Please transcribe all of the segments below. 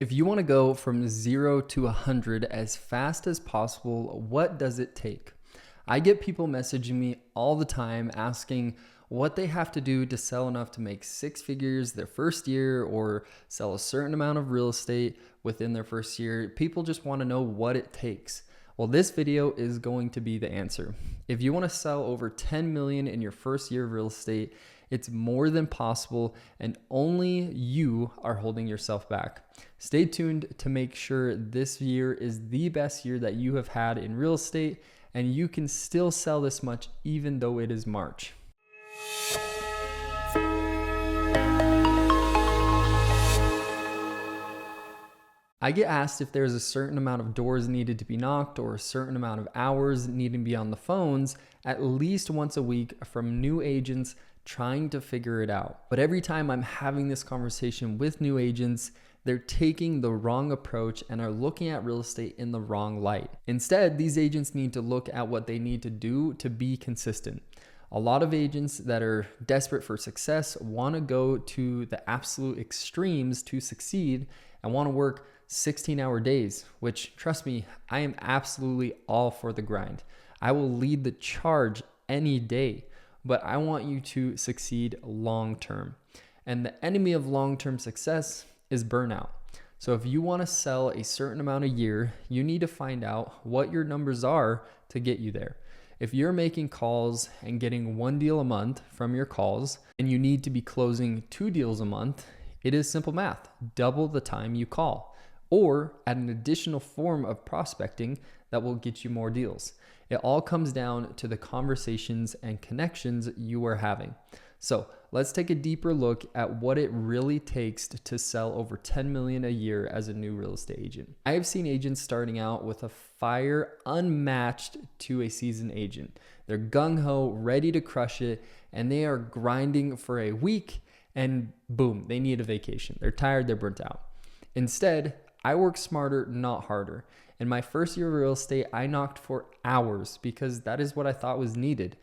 If you want to go from 0 to 100 as fast as possible, what does it take? I get people messaging me all the time asking what they have to do to sell enough to make six figures their first year or sell a certain amount of real estate within their first year. People just want to know what it takes. Well, this video is going to be the answer. If you want to sell over 10 million in your first year of real estate, it's more than possible, and only you are holding yourself back. Stay tuned to make sure this year is the best year that you have had in real estate, and you can still sell this much even though it is March. I get asked if there's a certain amount of doors needed to be knocked or a certain amount of hours needing to be on the phones at least once a week from new agents trying to figure it out. But every time I'm having this conversation with new agents, they're taking the wrong approach and are looking at real estate in the wrong light. Instead, these agents need to look at what they need to do to be consistent. A lot of agents that are desperate for success want to go to the absolute extremes to succeed and want to work 16-hour days, which, trust me, I am absolutely all for the grind. I will lead the charge any day, but I want you to succeed long-term. And the enemy of long-term success is burnout. So if you want to sell a certain amount a year, you need to find out what your numbers are to get you there. If you're making calls and getting one deal a month from your calls, and you need to be closing 2 deals a month, it is simple math. Double the time you call, or add an additional form of prospecting that will get you more deals. It all comes down to the conversations and connections you are having. So let's take a deeper look at what it really takes to sell over 10 million a year as a new real estate agent. I have seen agents starting out with a fire unmatched to a seasoned agent. They're gung-ho, ready to crush it, and they are grinding for a week, and boom, they need a vacation. They're tired, they're burnt out. Instead, I work smarter, not harder. In my first year of real estate, I knocked for hours because that is what I thought was needed.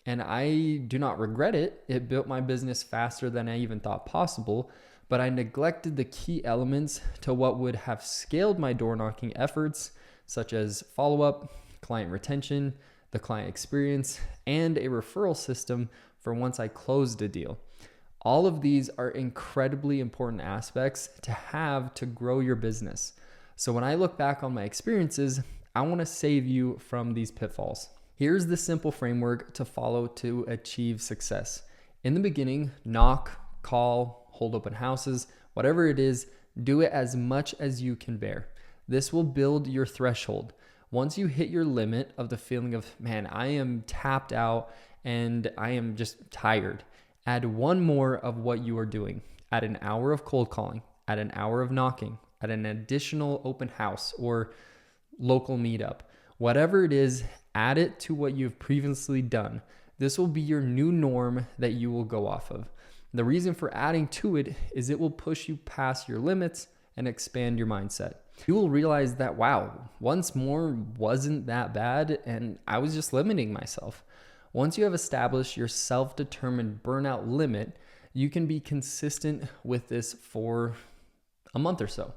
And I do not regret it. It built my business faster than I even thought possible, but I neglected the key elements to what would have scaled my door knocking efforts, such as follow-up, client retention, the client experience, and a referral system for once I closed a deal. All of these are incredibly important aspects to have to grow your business. So when I look back on my experiences, I want to save you from these pitfalls. Here's the simple framework to follow to achieve success. In the beginning, knock, call, hold open houses, whatever it is, do it as much as you can bear. This will build your threshold. Once you hit your limit of the feeling of, man, I am tapped out and I am just tired, add one more of what you are doing. Add an hour of cold calling, add an hour of knocking, add an additional open house or local meetup. Whatever it is, add it to what you've previously done. This will be your new norm that you will go off of. The reason for adding to it is it will push you past your limits and expand your mindset. You will realize that, wow, once more wasn't that bad and I was just limiting myself. Once you have established your self-determined burnout limit, you can be consistent with this for a month or so.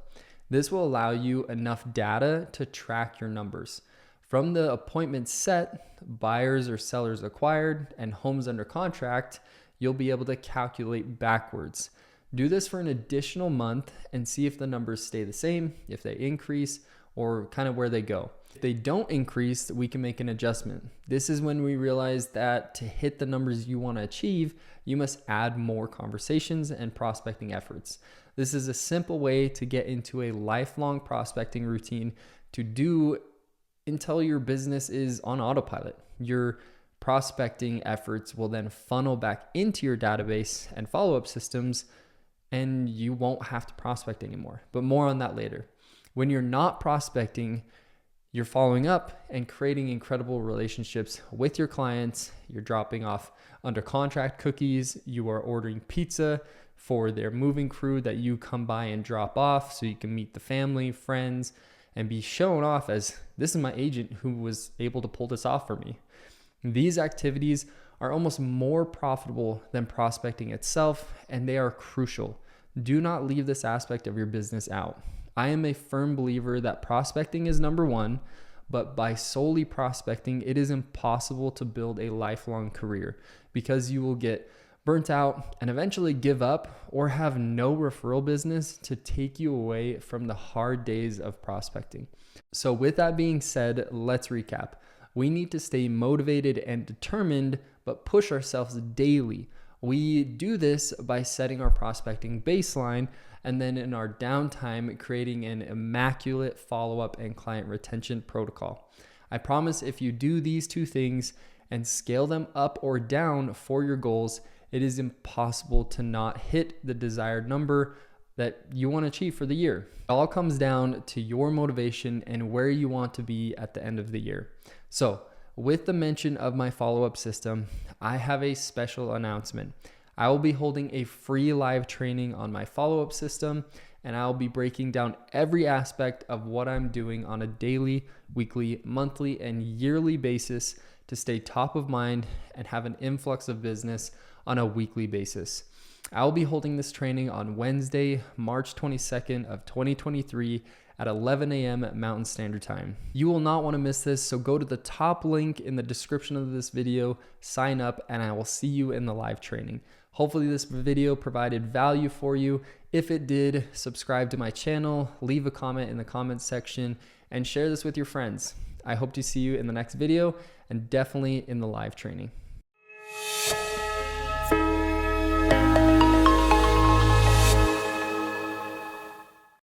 This will allow you enough data to track your numbers. From the appointments set, buyers or sellers acquired, and homes under contract, you'll be able to calculate backwards. Do this for an additional month and see if the numbers stay the same, if they increase, or kind of where they go. If they don't increase, we can make an adjustment. This is when we realize that to hit the numbers you want to achieve, you must add more conversations and prospecting efforts. This is a simple way to get into a lifelong prospecting routine to do until your business is on autopilot. Your prospecting efforts will then funnel back into your database and follow-up systems, and you won't have to prospect anymore. But more on that later. When you're not prospecting, you're following up and creating incredible relationships with your clients. You're dropping off under contract cookies. You are ordering pizza for their moving crew that you come by and drop off so you can meet the family, friends, and be shown off as, this is my agent who was able to pull this off for me. These activities are almost more profitable than prospecting itself, and they are crucial. Do not leave this aspect of your business out. I am a firm believer that prospecting is number one, but by solely prospecting, it is impossible to build a lifelong career because you will get burnt out and eventually give up or have no referral business to take you away from the hard days of prospecting. So with that being said, let's recap. We need to stay motivated and determined, but push ourselves daily. We do this by setting our prospecting baseline and then in our downtime, creating an immaculate follow-up and client retention protocol. I promise if you do these two things and scale them up or down for your goals, it is impossible to not hit the desired number that you want to achieve for the year. It all comes down to your motivation and where you want to be at the end of the year. So, with the mention of my follow-up system, I have a special announcement. I will be holding a free live training on my follow-up system, and I'll be breaking down every aspect of what I'm doing on a daily, weekly, monthly, and yearly basis to stay top of mind and have an influx of business on a weekly basis. I'll be holding this training on Wednesday, March 22nd of 2023 at 11 a.m. Mountain Standard Time. You will not want to miss this, so go to the top link in the description of this video, sign up, and I will see you in the live training. Hopefully this video provided value for you. If it did, subscribe to my channel, leave a comment in the comments section, and share this with your friends. I hope to see you in the next video and definitely in the live training.